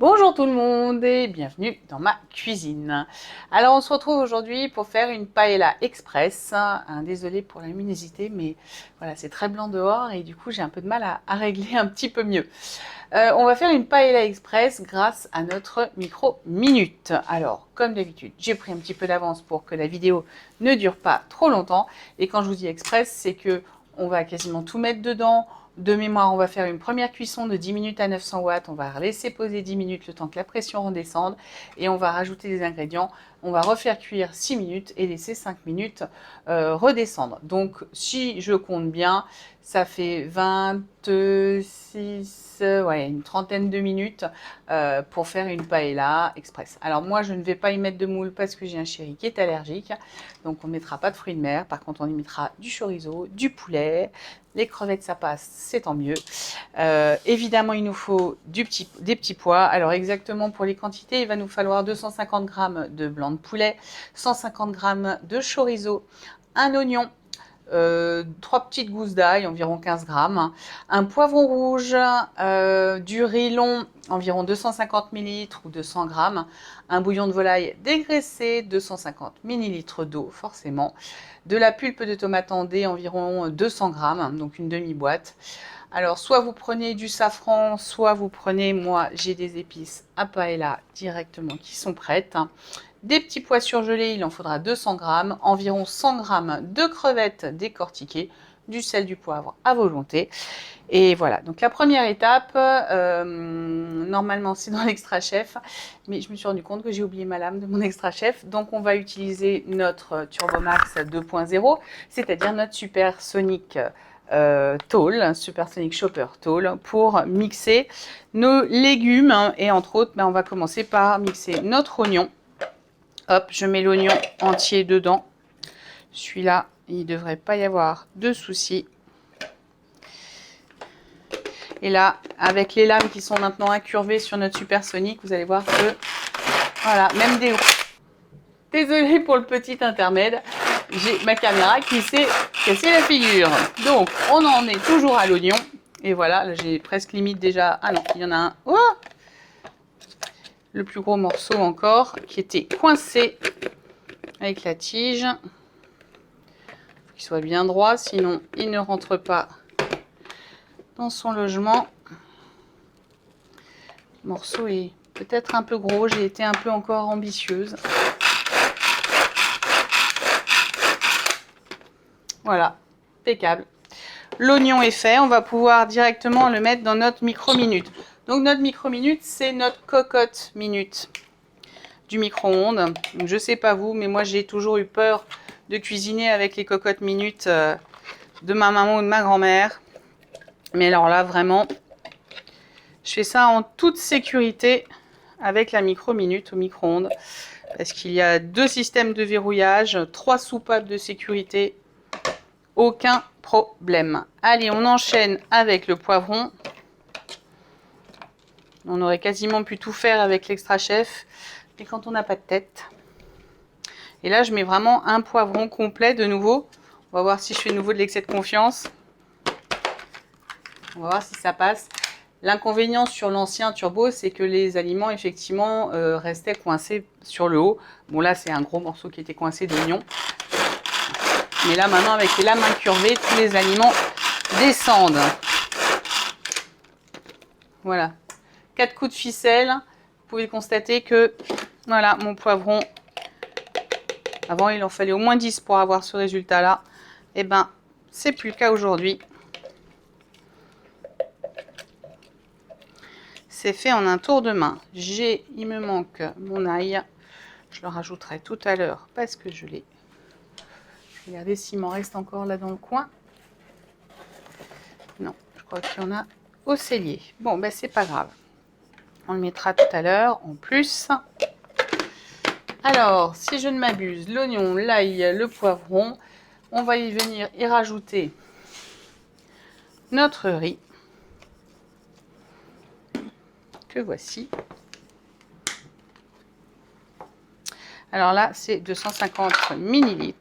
Bonjour tout le monde et bienvenue dans ma cuisine. Alors on se retrouve aujourd'hui pour faire une paella express. Désolée pour la luminosité mais voilà c'est très blanc dehors et du coup j'ai un peu de mal à régler un petit peu mieux. On va faire une paella express grâce à notre micro minute. Alors comme d'habitude j'ai pris un petit peu d'avance pour que la vidéo ne dure pas trop longtemps et quand je vous dis express c'est que on va quasiment tout mettre dedans. De mémoire, on va faire une première cuisson de 10 minutes à 900 watts. On va laisser poser 10 minutes le temps que la pression redescende. Et on va rajouter des ingrédients. On va refaire cuire 6 minutes et laisser 5 minutes redescendre. Donc, si je compte bien, ça fait 26, ouais, une trentaine de minutes pour faire une paella express. Alors moi, je ne vais pas y mettre de moule parce que j'ai un chéri qui est allergique. Donc, on ne mettra pas de fruits de mer. Par contre, on y mettra du chorizo, du poulet. Les crevettes, ça passe, c'est tant mieux. Évidemment, il nous faut des petits pois. Alors exactement pour les quantités, il va nous falloir 250 g de blanc de poulet, 150 g de chorizo, un oignon, 3 petites gousses d'ail, environ 15 g, un poivron rouge, du riz long, environ 250 ml ou 200 g, un bouillon de volaille dégraissé, 250 ml d'eau forcément, de la pulpe de tomate en dés, environ 200 g, donc une demi-boîte. Alors, soit vous prenez du safran, soit vous prenez, moi, j'ai des épices à paella directement qui sont prêtes. Des petits pois surgelés, il en faudra 200 g, environ 100 g de crevettes décortiquées, du sel, du poivre à volonté. Et voilà, donc la première étape, normalement c'est dans l'extra chef, mais je me suis rendu compte que j'ai oublié ma lame de mon extra chef, donc on va utiliser notre Turbomax 2.0, c'est-à-dire notre Supersonic Tool, Supersonic Chopper Tool, pour mixer nos légumes, et entre autres, on va commencer par mixer notre oignon. Hop, je mets l'oignon entier dedans. Celui-là, il ne devrait pas y avoir de soucis. Et là, avec les lames qui sont maintenant incurvées sur notre Supersonic, vous allez voir que, voilà, même des... Désolée pour le petit intermède, j'ai ma caméra qui s'est cassée la figure. Donc, on en est toujours à l'oignon. Et voilà, là j'ai presque limite déjà... Ah non, il y en a un... Oh, le plus gros morceau encore, qui était coincé avec la tige. Il faut qu'il soit bien droit, sinon il ne rentre pas dans son logement. Le morceau est peut-être un peu gros, j'ai été un peu encore ambitieuse. Voilà, impeccable. L'oignon est fait, on va pouvoir directement le mettre dans notre micro-minute. Donc notre micro-minute, c'est notre cocotte minute du micro-ondes. Je sais pas vous, mais moi j'ai toujours eu peur de cuisiner avec les cocottes minutes de ma maman ou de ma grand-mère. Mais alors là, vraiment, je fais ça en toute sécurité avec la micro-minute au micro-ondes. Parce qu'il y a 2 systèmes de verrouillage, 3 soupapes de sécurité. Aucun problème. Allez, on enchaîne avec le poivron. On aurait quasiment pu tout faire avec l'extra chef. Mais quand on n'a pas de tête. Et là, je mets vraiment un poivron complet de nouveau. On va voir si je fais de nouveau de l'excès de confiance. On va voir si ça passe. L'inconvénient sur l'ancien turbo, c'est que les aliments, effectivement, restaient coincés sur le haut. Bon, là, c'est un gros morceau qui était coincé d'oignon. Mais là, maintenant, avec les lames incurvées, tous les aliments descendent. Voilà. 4 coups de ficelle. Vous pouvez constater que, voilà, mon poivron, avant, il en fallait au moins 10 pour avoir ce résultat-là. Eh ben, c'est plus le cas aujourd'hui. C'est fait en un tour de main. Il me manque mon ail. Je le rajouterai tout à l'heure parce que je l'ai. Regardez s'il m'en reste encore là dans le coin. Non, je crois qu'il y en a au cellier. Bon, ben c'est pas grave. On le mettra tout à l'heure en plus. Alors, si je ne m'abuse, l'oignon, l'ail, le poivron, on va y venir y rajouter notre riz. Que voici. Alors là, c'est 250 ml.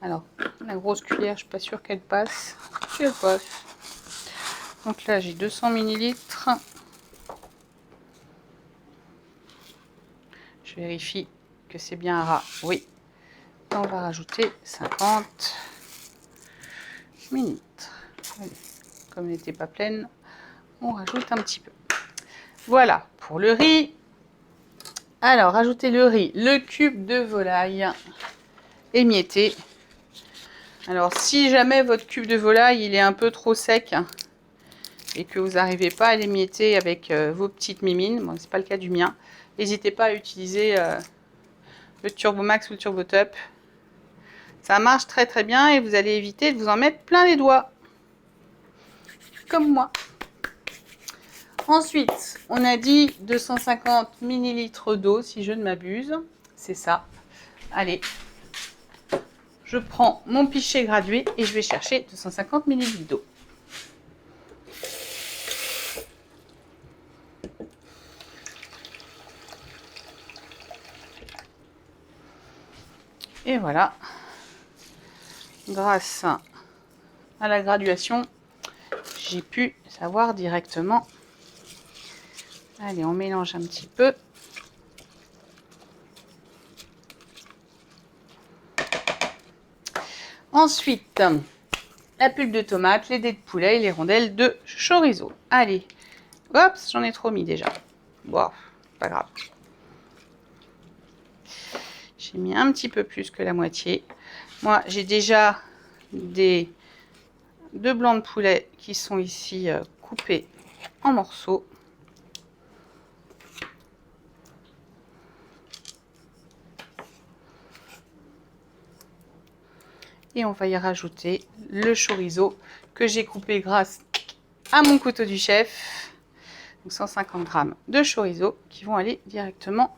Alors, la grosse cuillère, je ne suis pas sûre qu'elle passe. Si elle passe. Donc là, j'ai 200 ml. Je vérifie que c'est bien un ras. Oui. On va rajouter 50 millilitres. Comme elle n'était pas pleine, on rajoute un petit peu. Voilà pour le riz. Alors, rajoutez le riz, le cube de volaille émietté. Alors, si jamais votre cube de volaille il est un peu trop sec et que vous n'arrivez pas à l'émietter avec vos petites mimines, bon, c'est pas le cas du mien, n'hésitez pas à utiliser le Turbomax ou le Turbotop. Ça marche très très bien et vous allez éviter de vous en mettre plein les doigts. Comme moi. Ensuite, on a dit 250 ml d'eau, si je ne m'abuse. C'est ça. Allez, je prends mon pichet gradué et je vais chercher 250 ml d'eau. Et voilà. Grâce à la graduation, j'ai pu savoir directement. Allez, on mélange un petit peu. Ensuite, la pulpe de tomate, les dés de poulet et les rondelles de chorizo. Allez, hop, j'en ai trop mis déjà. Bon, pas grave. J'ai mis un petit peu plus que la moitié. Moi, j'ai déjà deux blancs de poulet qui sont ici coupés en morceaux. Et on va y rajouter le chorizo que j'ai coupé grâce à mon couteau du chef. Donc 150 g de chorizo qui vont aller directement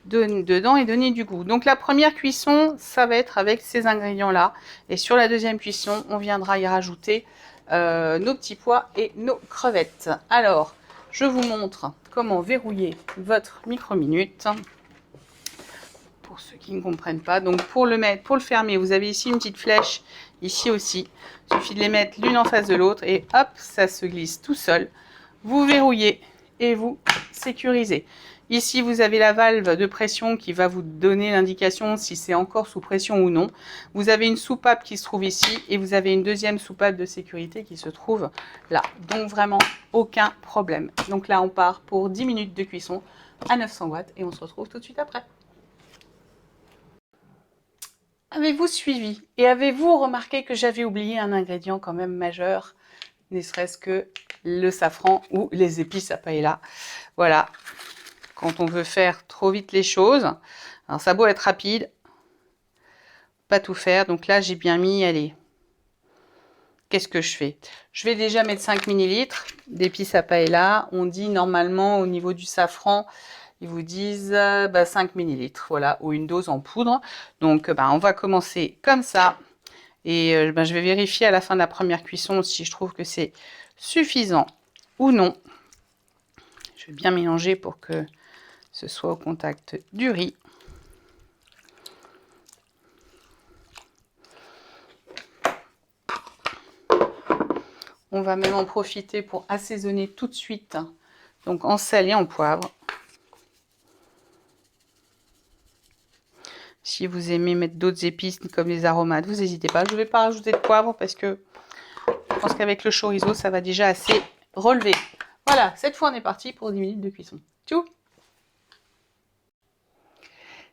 dedans et donner du goût. Donc la première cuisson, ça va être avec ces ingrédients-là. Et sur la deuxième cuisson, on viendra y rajouter nos petits pois et nos crevettes. Alors, je vous montre comment verrouiller votre micro-minute. Pour ceux qui ne comprennent pas. Donc pour le mettre, pour le fermer, vous avez ici une petite flèche, ici aussi. Il suffit de les mettre l'une en face de l'autre et hop, ça se glisse tout seul. Vous verrouillez et vous sécurisez. Ici, vous avez la valve de pression qui va vous donner l'indication si c'est encore sous pression ou non. Vous avez une soupape qui se trouve ici et vous avez une deuxième soupape de sécurité qui se trouve là. Donc vraiment, aucun problème. Donc là, on part pour 10 minutes de cuisson à 900 watts et on se retrouve tout de suite après. Avez-vous suivi et avez-vous remarqué que j'avais oublié un ingrédient quand même majeur, ne serait-ce que le safran ou les épices à paella. Voilà, quand on veut faire trop vite les choses, alors ça a beau être rapide, pas tout faire. Donc là, j'ai bien mis, allez, qu'est-ce que je fais? Je vais déjà mettre 5 ml d'épices à paella. On dit normalement au niveau du safran, ils vous disent 5 ml, voilà, ou une dose en poudre. Donc, on va commencer comme ça. Et je vais vérifier à la fin de la première cuisson si je trouve que c'est suffisant ou non. Je vais bien mélanger pour que ce soit au contact du riz. On va même en profiter pour assaisonner tout de suite, donc en sel et en poivre. Si vous aimez mettre d'autres épices comme les aromates, vous n'hésitez pas. Je ne vais pas rajouter de poivre parce que je pense qu'avec le chorizo, ça va déjà assez relever. Voilà, cette fois on est parti pour 10 minutes de cuisson. Tchou!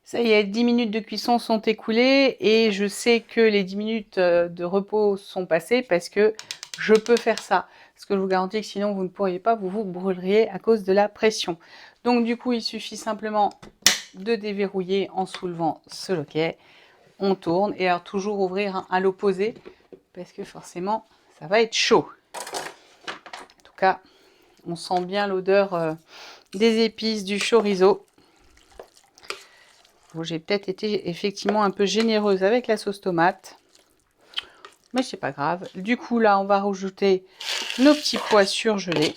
Ça y est, 10 minutes de cuisson sont écoulées et je sais que les 10 minutes de repos sont passées parce que je peux faire ça. Parce que je vous garantis que sinon vous ne pourriez pas, vous vous brûleriez à cause de la pression. Donc du coup, il suffit simplement de déverrouiller en soulevant ce loquet. On tourne et alors toujours ouvrir à l'opposé parce que forcément, ça va être chaud. En tout cas, on sent bien l'odeur des épices, du chorizo. Bon, j'ai peut-être été effectivement un peu généreuse avec la sauce tomate. Mais c'est pas grave. Du coup, là, on va rajouter nos petits pois surgelés.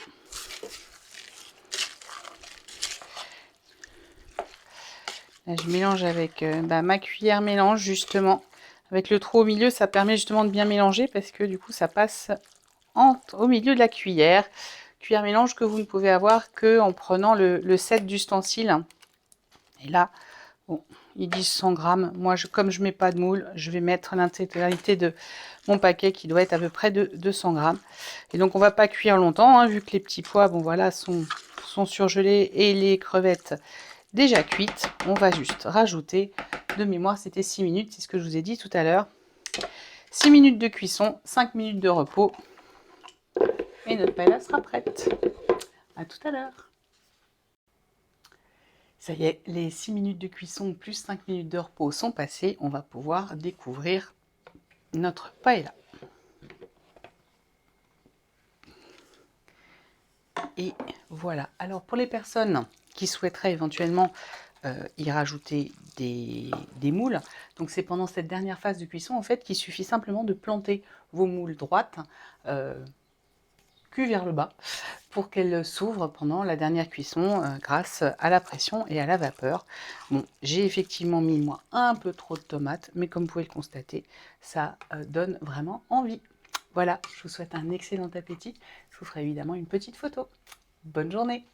Là, je mélange avec ma cuillère mélange, justement. Avec le trou au milieu, ça permet justement de bien mélanger parce que du coup, ça passe au milieu de la cuillère. Cuillère mélange que vous ne pouvez avoir qu'en prenant le set d'ustensiles. Et là, bon, ils disent 100 grammes. Moi, comme je ne mets pas de moule, je vais mettre l'intégralité de mon paquet qui doit être à peu près de 200 grammes. Et donc, on ne va pas cuire longtemps, hein, vu que les petits pois, bon voilà, sont surgelés et les crevettes déjà cuites. On va juste rajouter, de mémoire, c'était 6 minutes, c'est ce que je vous ai dit tout à l'heure. 6 minutes de cuisson, 5 minutes de repos. Et notre paella sera prête. À tout à l'heure. Ça y est, les 6 minutes de cuisson plus 5 minutes de repos sont passées. On va pouvoir découvrir notre paella. Et voilà. Alors pour les personnes qui souhaiteraient éventuellement y rajouter des moules, donc c'est pendant cette dernière phase de cuisson en fait qu'il suffit simplement de planter vos moules droites cul vers le bas pour qu'elles s'ouvrent pendant la dernière cuisson grâce à la pression et à la vapeur. Bon, j'ai effectivement mis moi un peu trop de tomates, mais comme vous pouvez le constater, ça donne vraiment envie. Voilà, je vous souhaite un excellent appétit. Je vous ferai évidemment une petite photo. Bonne journée!